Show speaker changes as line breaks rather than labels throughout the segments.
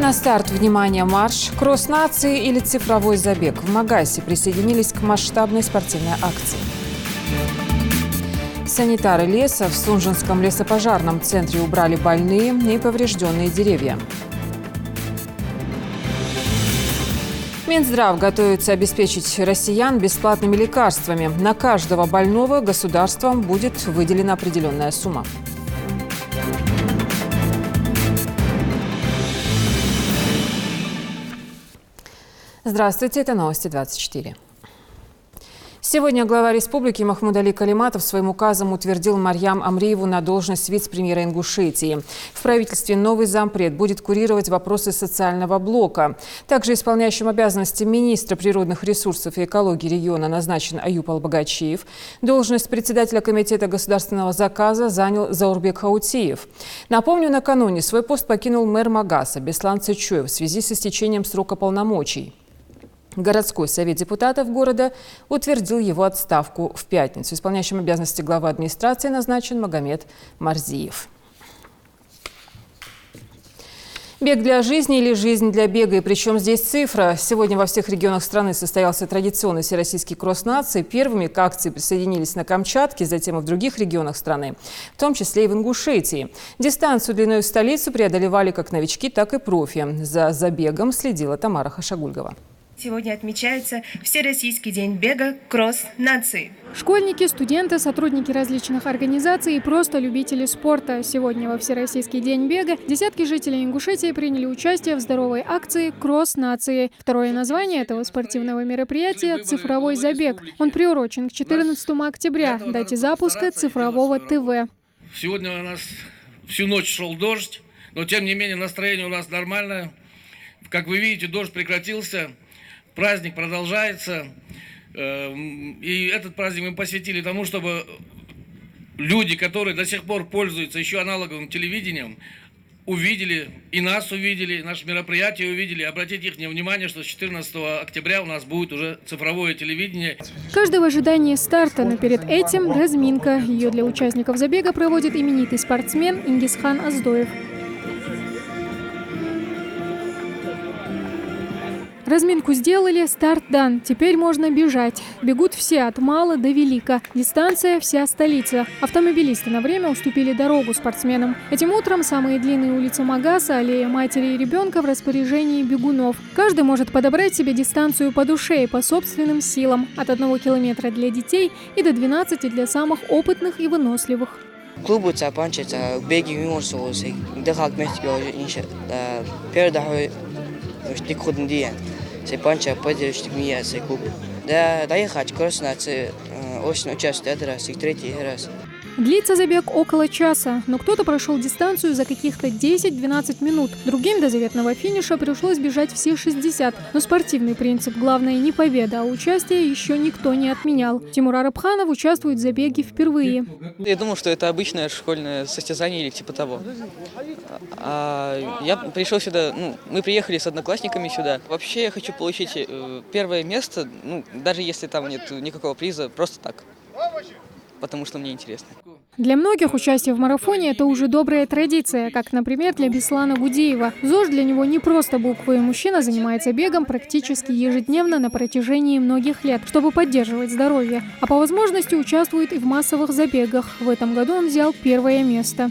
На старт, внимание, марш, кросс нации или цифровой забег. В Магасе присоединились к масштабной спортивной акции. Санитары леса в Сунжинском лесопожарном центре убрали больные и поврежденные деревья. Минздрав готовится обеспечить россиян бесплатными лекарствами. На каждого больного государством будет выделена определенная сумма. Здравствуйте, это новости 24. Сегодня глава республики Махмуд-Али Калиматов своим указом утвердил Марьям Амриеву на должность вице-премьера Ингушетии. В правительстве новый зампред будет курировать вопросы социального блока. Также исполняющим обязанности министра природных ресурсов и экологии региона назначен Аюп Албагачиев. Должность председателя комитета государственного заказа занял Заурбек Хаутиев. Напомню, накануне свой пост покинул мэр Магаса Беслан Цычуев в связи с истечением срока полномочий. Городской совет депутатов города утвердил его отставку в пятницу. Исполняющим обязанности главы администрации назначен Магомед Марзиев. Бег для жизни или жизнь для бега, и причем здесь цифра. Сегодня во всех регионах страны состоялся традиционный всероссийский кросс нации. Первыми к акции присоединились на Камчатке, затем и в других регионах страны, в том числе и в Ингушетии. Дистанцию длиной в столицу преодолевали как новички, так и профи. За забегом следила Тамара Хашагульгова.
Сегодня отмечается Всероссийский день бега «Кросс нации».
Школьники, студенты, сотрудники различных организаций и просто любители спорта. Сегодня во Всероссийский день бега десятки жителей Ингушетии приняли участие в здоровой акции «Кросс нации». Второе название этого спортивного мероприятия – «Цифровой забег». Он приурочен к 14 октября, дате запуска цифрового ТВ.
Сегодня у нас всю ночь шел дождь, но тем не менее настроение у нас нормальное. Как вы видите, дождь прекратился. Праздник продолжается, и этот праздник мы посвятили тому, чтобы люди, которые до сих пор пользуются еще аналоговым телевидением, увидели, и нас увидели, наше мероприятие увидели, обратить их внимание, что с 14 октября у нас будет уже цифровое телевидение.
Каждый в ожидании старта, но перед этим разминка. Ее для участников забега проводит именитый спортсмен Ингисхан Аздоев. Разминку сделали, старт дан. Теперь можно бежать. Бегут все от мала до велика. Дистанция – вся столица. Автомобилисты на время уступили дорогу спортсменам. Этим утром самые длинные улицы Магаса, аллея матери и ребенка в распоряжении бегунов. Каждый может подобрать себе дистанцию по душе и по собственным силам. От 1 километра для детей и до 12 для самых опытных и выносливых.
Клубу цапанчица беги юморсосы, дыхак местьё инша, передахой штикходндия. Сепанча поддержит меня за клуб. Да доехать кросс нации очень участвует раз и третий раз.
Длится забег около часа, но кто-то прошел дистанцию за каких-то 10-12 минут. Другим до заветного финиша пришлось бежать все 60. Но спортивный принцип главное не победа, а участие еще никто не отменял. Тимур Арабханов участвует в забеге впервые.
Я думал, что это обычное школьное состязание или типа того. Я пришел сюда, мы приехали с одноклассниками сюда. Вообще я хочу получить первое место, даже если там нет никакого приза, просто так. Потому что мне интересно.
Для многих участие в марафоне – это уже добрая традиция, как, например, для Беслана Гудеева. ЗОЖ для него не просто буквы. Мужчина занимается бегом практически ежедневно на протяжении многих лет, чтобы поддерживать здоровье. А по возможности участвует и в массовых забегах. В этом году он взял первое место.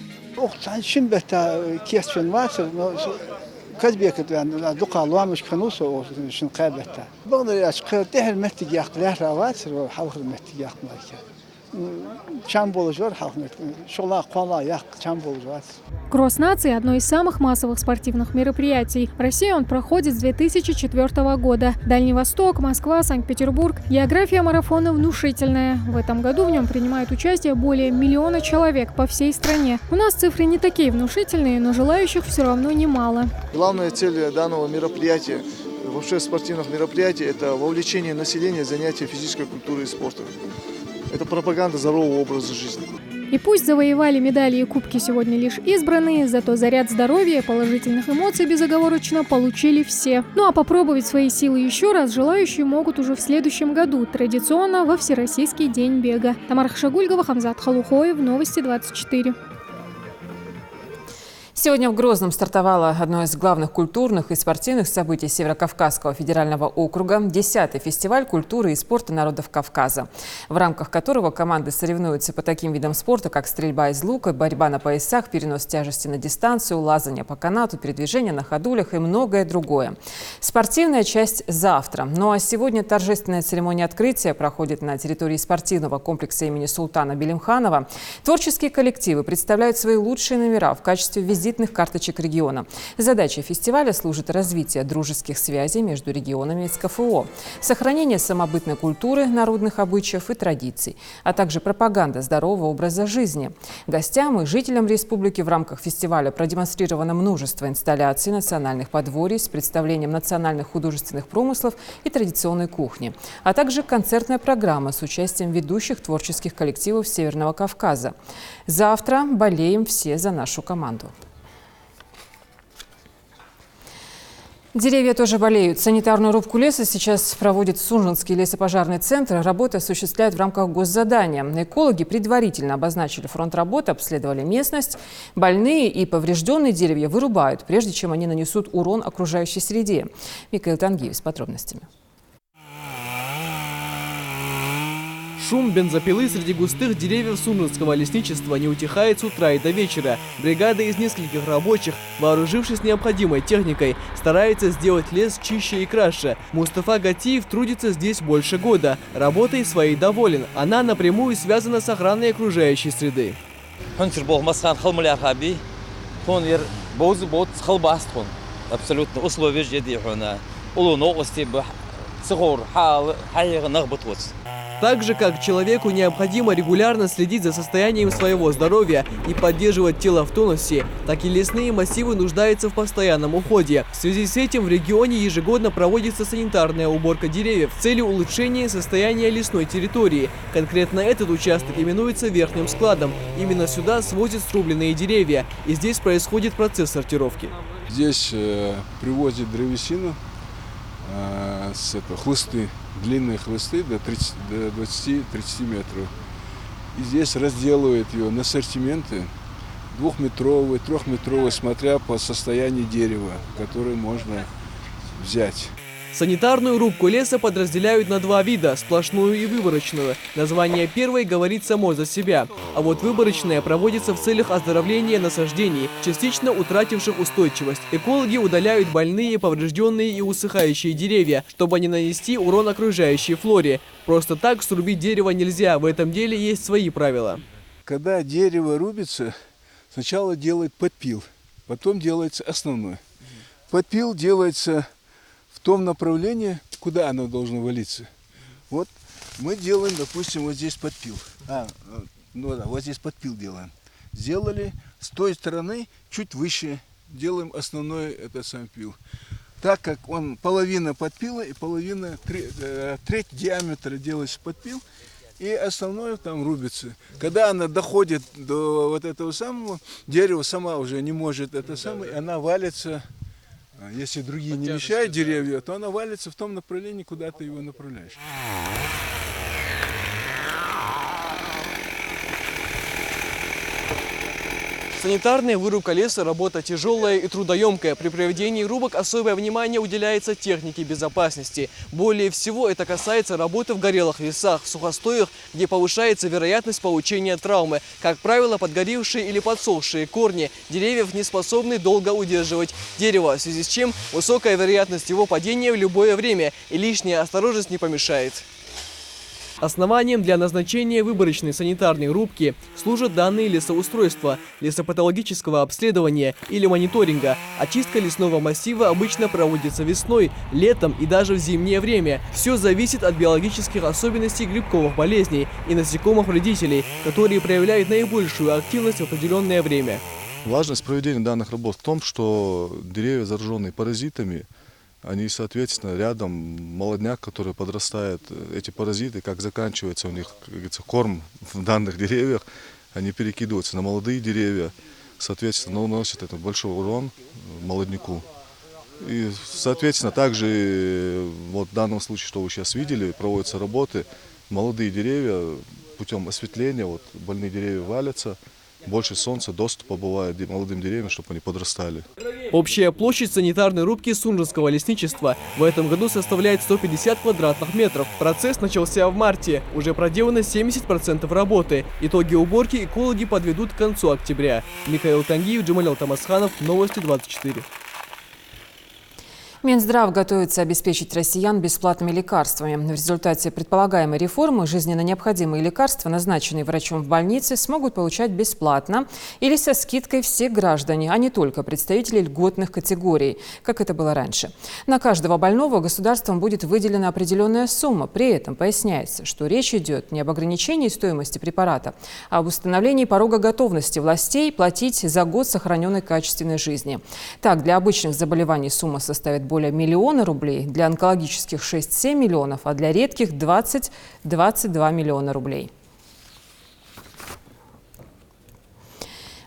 Кросс нации – одно из самых массовых спортивных мероприятий. В России он проходит с 2004 года. Дальний Восток, Москва, Санкт-Петербург. География марафона внушительная. В этом году в нем принимают участие более 1 миллиона человек по всей стране. У нас цифры не такие внушительные, но желающих все равно немало.
Главная цель данного мероприятия, вообще спортивных мероприятий, это вовлечение населения в занятия физической культурой и спортом. Это пропаганда здорового образа жизни.
И пусть завоевали медали и кубки сегодня лишь избранные, зато заряд здоровья и положительных эмоций безоговорочно получили все. Ну а попробовать свои силы еще раз желающие могут уже в следующем году, традиционно во Всероссийский день бега. Тамара Хашагульгова, Хамзат Халухоев, Новости 24.
Сегодня в Грозном стартовало одно из главных культурных и спортивных событий Северо-Кавказского федерального округа – 10-й фестиваль культуры и спорта народов Кавказа, в рамках которого команды соревнуются по таким видам спорта, как стрельба из лука, борьба на поясах, перенос тяжести на дистанцию, лазание по канату, передвижение на ходулях и многое другое. Спортивная часть завтра. Ну а сегодня торжественная церемония открытия проходит на территории спортивного комплекса имени Султана Белимханова. Творческие коллективы представляют свои лучшие номера в качестве визитных карточек региона. Задача фестиваля служит развитию дружеских связей между регионами и СКФО, сохранение самобытной культуры, народных обычаев и традиций, а также пропаганда здорового образа жизни. Гостям и жителям республики в рамках фестиваля продемонстрировано множество инсталляций национальных подворий с представлением национальных художественных промыслов и традиционной кухни, а также концертная программа с участием ведущих творческих коллективов Северного Кавказа. Завтра болеем все за нашу команду. Деревья тоже болеют. Санитарную рубку леса сейчас проводит Сунжинский лесопожарный центр. Работы осуществляют в рамках госзадания. Экологи предварительно обозначили фронт работы, обследовали местность. Больные и поврежденные деревья вырубают, прежде чем они нанесут урон окружающей среде. Микаил Тангиев с подробностями.
Шум бензопилы среди густых деревьев Сунжинского лесничества не утихает с утра и до вечера. Бригада из нескольких рабочих, вооружившись необходимой техникой, старается сделать лес чище и краше. Мустафа Гатиев трудится здесь больше года. Работой своей доволен. Она напрямую связана с охраной окружающей среды.
Абсолютно условия
Так же, как человеку необходимо регулярно следить за состоянием своего здоровья и поддерживать тело в тонусе, так и лесные массивы нуждаются в постоянном уходе. В связи с этим в регионе ежегодно проводится санитарная уборка деревьев с целью улучшения состояния лесной территории. Конкретно этот участок именуется верхним складом. Именно сюда свозят срубленные деревья, и здесь происходит процесс сортировки.
Здесь привозят древесину, хлысты. Длинные хлысты до 20-30 метров. И здесь разделывают ее на ассортименты 2-метровые, 3-метровые, смотря по состоянию дерева, которые можно взять.
Санитарную рубку леса подразделяют на два вида – сплошную и выборочную. Название первой говорит само за себя. А вот выборочная проводится в целях оздоровления насаждений, частично утративших устойчивость. Экологи удаляют больные, поврежденные и усыхающие деревья, чтобы не нанести урон окружающей флоре. Просто так срубить дерево нельзя, в этом деле есть свои правила.
Когда дерево рубится, сначала делают подпил, потом делается основной. Подпил делается в том направлении, куда оно должно валиться. Вот мы делаем, допустим, вот здесь подпил. Вот здесь подпил делаем. Сделали, с той стороны чуть выше делаем основной сам пил. Так как он половина подпила и половина, треть диаметра делается подпил, и основное там рубится. Когда она доходит до вот этого самого, дерево сама уже не может она валится. Если другие не мешают деревья, то она валится в том направлении, куда ты его направляешь.
Санитарная вырубка леса – работа тяжелая и трудоемкая. При проведении рубок особое внимание уделяется технике безопасности. Более всего это касается работы в горелых лесах, в сухостоях, где повышается вероятность получения травмы. Как правило, подгоревшие или подсохшие корни деревьев не способны долго удерживать дерево, в связи с чем высокая вероятность его падения в любое время, и лишняя осторожность не помешает. Основанием для назначения выборочной санитарной рубки служат данные лесоустройства, лесопатологического обследования или мониторинга. Очистка лесного массива обычно проводится весной, летом и даже в зимнее время. Все зависит от биологических особенностей грибковых болезней и насекомых-вредителей, которые проявляют наибольшую активность в определенное время.
Важность проведения данных работ в том, что деревья, зараженные паразитами, они, соответственно, рядом молодняк, который подрастает, эти паразиты, как заканчивается у них, как говорится, корм в данных деревьях, они перекидываются на молодые деревья, соответственно, наносят этот большой урон молодняку. И, соответственно, также вот в данном случае, что вы сейчас видели, проводятся работы, молодые деревья путем осветления, вот больные деревья валятся, больше солнца, доступа бывает молодым деревьям, чтобы они подрастали.
Общая площадь санитарной рубки Сунжинского лесничества в этом году составляет 150 квадратных метров. Процесс начался в марте. Уже проделано 70% работы. Итоги уборки экологи подведут к концу октября. Михаил Тангиев, Джамалил Тамасханов, Новости 24.
Минздрав готовится обеспечить россиян бесплатными лекарствами. В результате предполагаемой реформы жизненно необходимые лекарства, назначенные врачом в больнице, смогут получать бесплатно или со скидкой все граждане, а не только представители льготных категорий, как это было раньше. На каждого больного государством будет выделена определенная сумма. При этом поясняется, что речь идет не об ограничении стоимости препарата, а об установлении порога готовности властей платить за год сохраненной качественной жизни. Так, для обычных заболеваний сумма составит более миллиона рублей, для онкологических 6-7 миллионов, а для редких 20-22 миллиона рублей.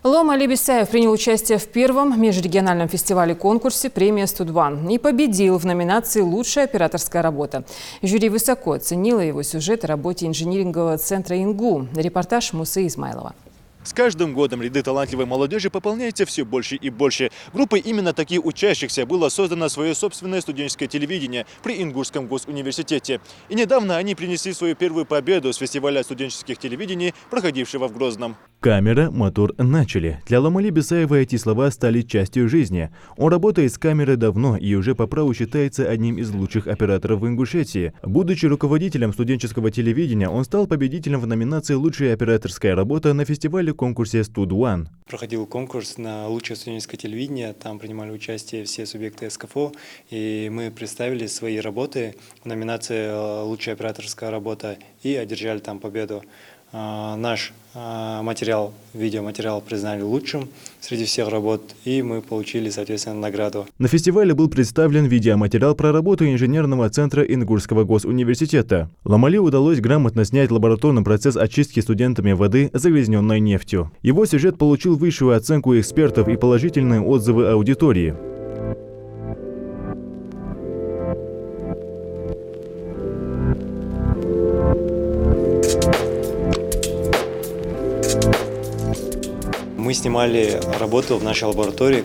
Лом Али Бисаев принял участие в первом межрегиональном фестивале-конкурсе «Премия Студ-1» и победил в номинации «Лучшая операторская работа». Жюри высоко оценило его сюжет о работе инжинирингового центра «Ингу». Репортаж Мусы Измайлова.
С каждым годом ряды талантливой молодежи пополняются все больше и больше. Группой именно таких учащихся было создано свое собственное студенческое телевидение при Ингушском госуниверситете. И недавно они принесли свою первую победу с фестиваля студенческих телевидений, проходившего в Грозном.
Камера, мотор, начали. Для Лом Али Бисаева эти слова стали частью жизни. Он работает с камерой давно и уже по праву считается одним из лучших операторов в Ингушетии. Будучи руководителем студенческого телевидения, он стал победителем в номинации «Лучшая операторская работа» на фестивале-конкурсе «Студ-1».
Проходил конкурс на лучшее студенческое телевидение, там принимали участие все субъекты СКФО, и мы представили свои работы в номинации «Лучшая операторская работа» и одержали там победу. Наш материал, видеоматериал признали лучшим среди всех работ, и мы получили, соответственно, награду.
На фестивале был представлен видеоматериал про работу инженерного центра Ингушского госуниверситета. Лом Али удалось грамотно снять лабораторный процесс очистки студентами воды, загрязненной нефтью. Его сюжет получил высшую оценку экспертов и положительные отзывы аудитории.
Мы снимали работу в нашей лаборатории,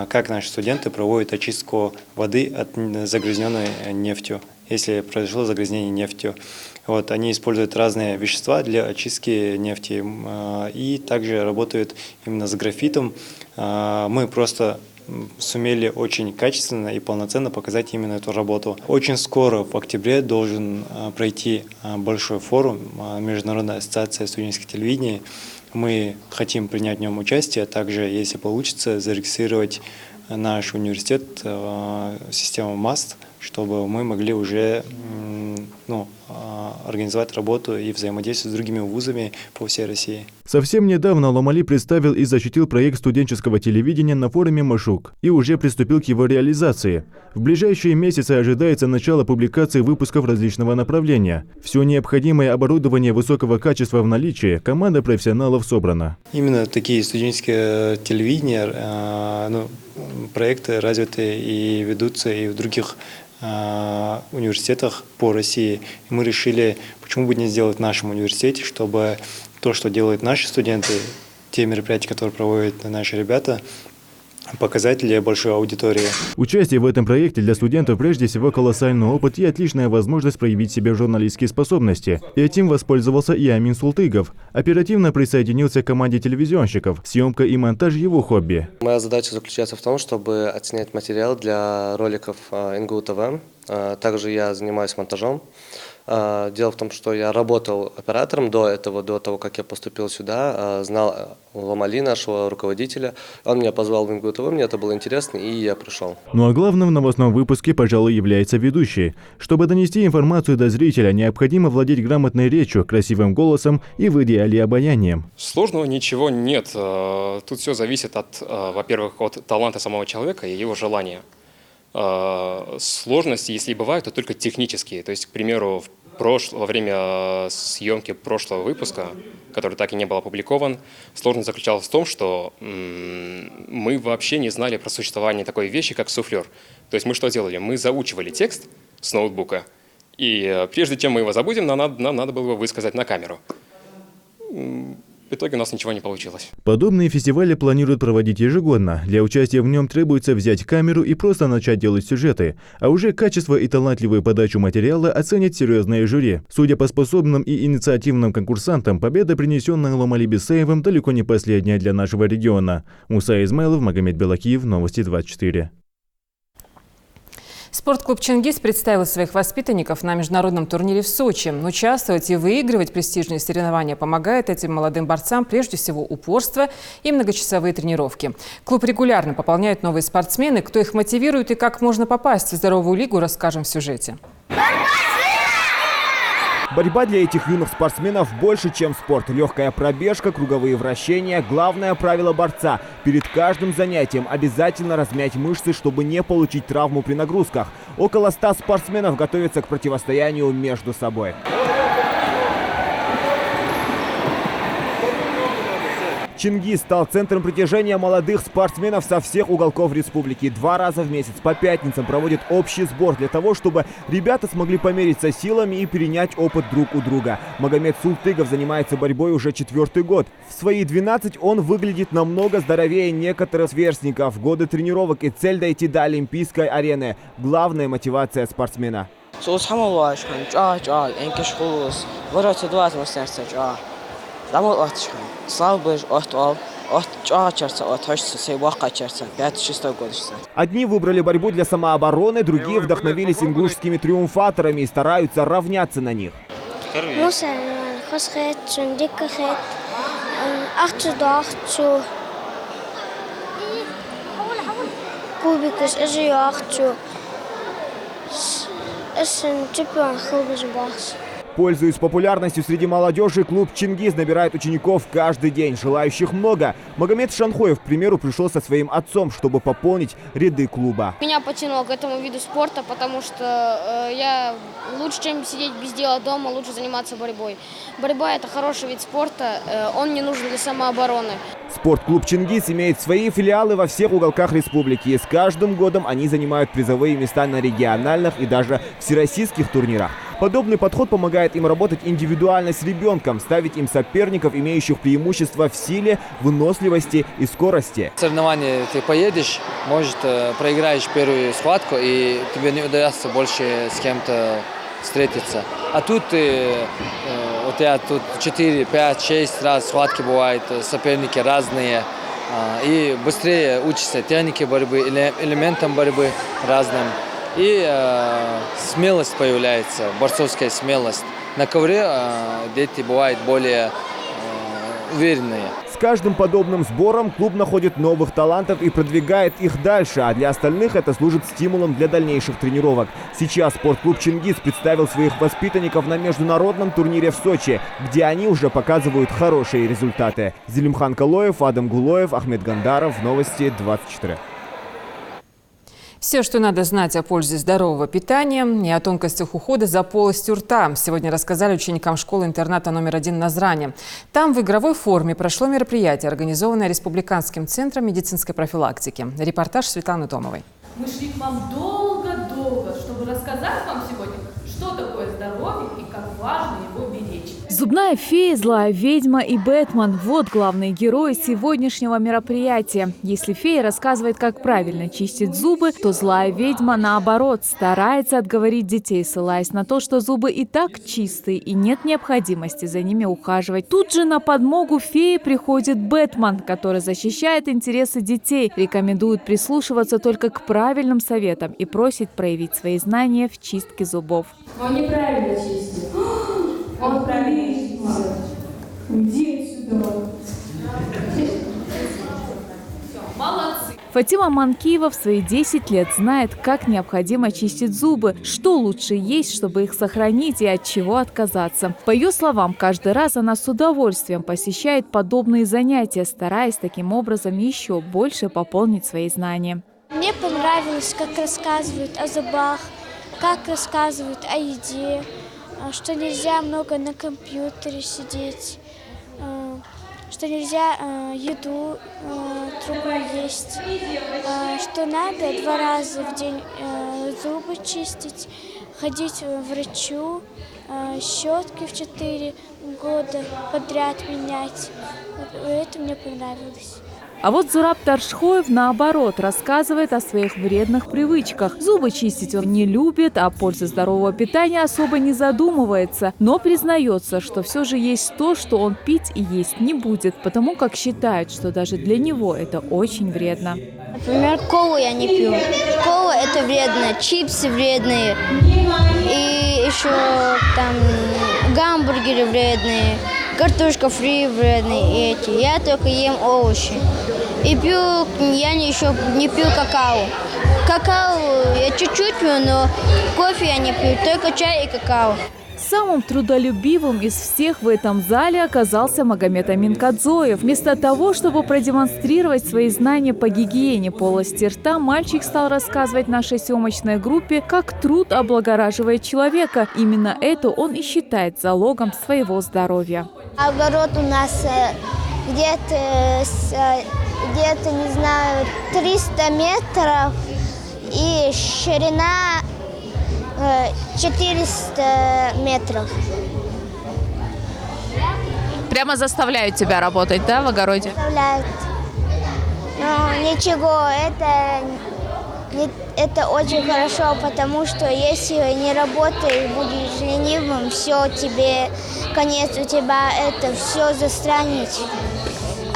как наши студенты проводят очистку воды от загрязненной нефтью, если произошло загрязнение нефтью. Вот, они используют разные вещества для очистки нефти и также работают именно с графитом. Мы просто сумели очень качественно и полноценно показать именно эту работу. Очень скоро, в октябре, должен пройти большой форум Международная ассоциация студенческих телевидений. Мы хотим принять в нем участие, а также, если получится, зарегистрировать наш университет в систему МАСТ, чтобы мы могли уже организовать работу и взаимодействовать с другими вузами по всей России.
Совсем недавно Лом Али представил и защитил проект студенческого телевидения на форуме «Машук» и уже приступил к его реализации. В ближайшие месяцы ожидается начало публикации выпусков различного направления. Все необходимое оборудование высокого качества в наличии, команда профессионалов собрана.
Именно такие студенческие телевидения, проекты развиты и ведутся и в других университетах по России. И мы решили, почему бы не сделать в нашем университете, чтобы то, что делают наши студенты, те мероприятия, которые проводят наши ребята, показать для большой аудитории.
Участие в этом проекте для студентов прежде всего колоссальный опыт и отличная возможность проявить себе журналистские способности. Этим воспользовался и Амин Султыгов. Оперативно присоединился к команде телевизионщиков. Съемка и монтаж – его хобби.
Моя задача заключается в том, чтобы отснять материал для роликов Ингу ТВ. Также я занимаюсь монтажом. Дело в том, что я работал оператором до того, как я поступил сюда, знал Лом Али, нашего руководителя. Он меня позвал в Ингу ТВ, мне это было интересно, и я пришел.
Ну а главным в новостном выпуске, пожалуй, является ведущий. Чтобы донести информацию до зрителя, необходимо владеть грамотной речью, красивым голосом и в идеале обаянием.
Сложного ничего нет. Тут все зависит во-первых, от таланта самого человека и его желания. Сложности, если и бывают, то только технические. То есть, к примеру, во время съемки прошлого выпуска, который так и не был опубликован, сложность заключалась в том, что мы вообще не знали про существование такой вещи, как суфлер. То есть мы что делали? Мы заучивали текст с ноутбука, и прежде чем мы его забудем, нам надо было его высказать на камеру. В итоге у нас ничего не получилось.
Подобные фестивали планируют проводить ежегодно. Для участия в нем требуется взять камеру и просто начать делать сюжеты. А уже качество и талантливую подачу материала оценит серьезное жюри. Судя по способным и инициативным конкурсантам, победа, принесенная Ломали Бисаевым, далеко не последняя для нашего региона. Муса Измайлов, Магомед Белакиев, Новости 24.
Спортклуб «Чингиз» представил своих воспитанников на международном турнире в Сочи. Участвовать и выигрывать престижные соревнования помогает этим молодым борцам прежде всего упорство и многочасовые тренировки. Клуб регулярно пополняют новые спортсмены. Кто их мотивирует и как можно попасть в здоровую лигу, расскажем в сюжете.
Борьба для этих юных спортсменов больше, чем спорт. Легкая пробежка, круговые вращения. Главное правило борца – перед каждым занятием обязательно размять мышцы, чтобы не получить травму при нагрузках. Около 100 спортсменов готовятся к противостоянию между собой. Чингиз стал центром притяжения молодых спортсменов со всех уголков республики. 2 раза в месяц по пятницам проводит общий сбор для того, чтобы ребята смогли помериться силами и перенять опыт друг у друга. Магомед Султыгов занимается борьбой уже 4-й год. В свои 12 он выглядит намного здоровее некоторых сверстников. Годы тренировок и цель дойти до Олимпийской арены. Главная мотивация спортсмена. Одни выбрали борьбу для самообороны, другие вдохновились ингушскими триумфаторами и стараются равняться на них. Пользуясь популярностью среди молодежи, клуб «Чингиз» набирает учеников каждый день. Желающих много. Магомед Шанхоев, к примеру, пришел со своим отцом, чтобы пополнить ряды клуба.
Меня потянуло к этому виду спорта, потому что я лучше, чем сидеть без дела дома, лучше заниматься борьбой. Борьба – это хороший вид спорта, он не нужен для самообороны.
Спортклуб «Чингиз» имеет свои филиалы во всех уголках республики. И с каждым годом они занимают призовые места на региональных и даже всероссийских турнирах. Подобный подход помогает им работать индивидуально с ребенком, ставить им соперников, имеющих преимущества в силе, выносливости и скорости.
В соревнования ты поедешь, может, проиграешь первую схватку, и тебе не удастся больше с кем-то встретиться. А тут у тебя тут 4, 5, 6 раз схватки бывают, соперники разные. И быстрее учишься технике борьбы, элементам борьбы разным. И смелость появляется, борцовская смелость. На ковре дети бывают более уверенные.
С каждым подобным сбором клуб находит новых талантов и продвигает их дальше, а для остальных это служит стимулом для дальнейших тренировок. Сейчас спортклуб «Чингиз» представил своих воспитанников на международном турнире в Сочи, где они уже показывают хорошие результаты. Зелимхан Калоев, Адам Гулоев, Ахмед Гандаров. Новости 24.
Все, что надо знать о пользе здорового питания и о тонкостях ухода за полостью рта, сегодня рассказали ученикам школы-интерната номер 1 Назрани. Там в игровой форме прошло мероприятие, организованное Республиканским центром медицинской профилактики. Репортаж Светланы Томовой.
Мы шли к вам долго-долго, чтобы рассказать вам сегодня, что такое здоровье и как важно его беречь.
Зубная фея, злая ведьма и Бэтмен – вот главные герои сегодняшнего мероприятия. Если фея рассказывает, как правильно чистить зубы, то злая ведьма, наоборот, старается отговорить детей, ссылаясь на то, что зубы и так чистые и нет необходимости за ними ухаживать. Тут же на подмогу феи приходит Бэтмен, который защищает интересы детей, рекомендует прислушиваться только к правильным советам и просит проявить свои знания в чистке зубов.
Он неправильно чистит. Он правильно чистит. Иди отсюда. Молодцы.
Фатима Манкиева в свои 10 лет знает, как необходимо чистить зубы, что лучше есть, чтобы их сохранить и от чего отказаться. По ее словам, каждый раз она с удовольствием посещает подобные занятия, стараясь таким образом еще больше пополнить свои знания.
Мне понравилось, как рассказывают о зубах, как рассказывают о еде, что нельзя много на компьютере сидеть, что нельзя еду другую есть, что надо 2 раза в день зубы чистить, ходить к врачу, щетки в 4 года подряд менять. Это мне понравилось.
А вот Зураб Таршхоев, наоборот, рассказывает о своих вредных привычках. Зубы чистить он не любит, о пользе здорового питания особо не задумывается. Но признается, что все же есть то, что он пить и есть не будет, потому как считает, что даже для него это очень вредно.
Например, колу я не пью. Кола – это вредно, чипсы вредные. И еще там гамбургеры вредные. Картошка фри вредные эти. Я только ем овощи. И пью, я еще не пью какао. Какао я чуть-чуть пью, но кофе я не пью, только чай и какао.
Самым трудолюбивым из всех в этом зале оказался Магомед Амин Кадзоев. Вместо того, чтобы продемонстрировать свои знания по гигиене полости рта, мальчик стал рассказывать нашей съемочной группе, как труд облагораживает человека. Именно это он и считает залогом своего здоровья.
Огород у нас где-то, не знаю, 300 метров и ширина 400 метров.
Прямо заставляют тебя работать, да, в огороде?
Заставляют. Но ничего, это очень хорошо, потому что если не работаешь, будешь ленивым, все, тебе конец, у тебя это все засранить,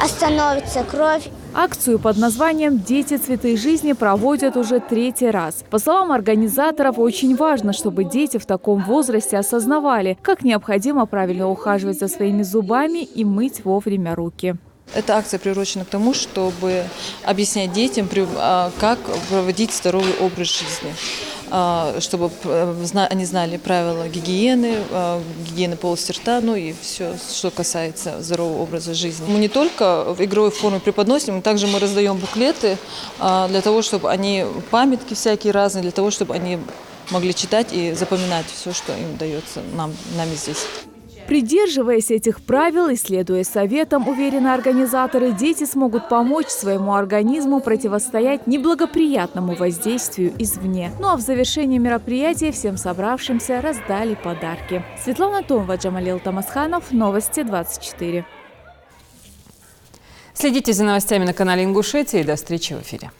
остановится кровь.
Акцию под названием «Дети. Цветы жизни» проводят уже 3-й раз. По словам организаторов, очень важно, чтобы дети в таком возрасте осознавали, как необходимо правильно ухаживать за своими зубами и мыть вовремя руки.
Эта акция приурочена к тому, чтобы объяснять детям, как проводить здоровый образ жизни, чтобы они знали правила гигиены полости рта, ну и все, что касается здорового образа жизни. Мы не только в игровой форме преподносим, также мы раздаем буклеты для того, чтобы они, памятки всякие разные, для того, чтобы они могли читать и запоминать все, что им дается нами здесь.
Придерживаясь этих правил и следуя советам, уверены организаторы, дети смогут помочь своему организму противостоять неблагоприятному воздействию извне. Ну а в завершении мероприятия всем собравшимся раздали подарки. Светлана Томова, Джамалил Тамасханов, Новости 24.
Следите за новостями на канале Ингушетии. До встречи в эфире.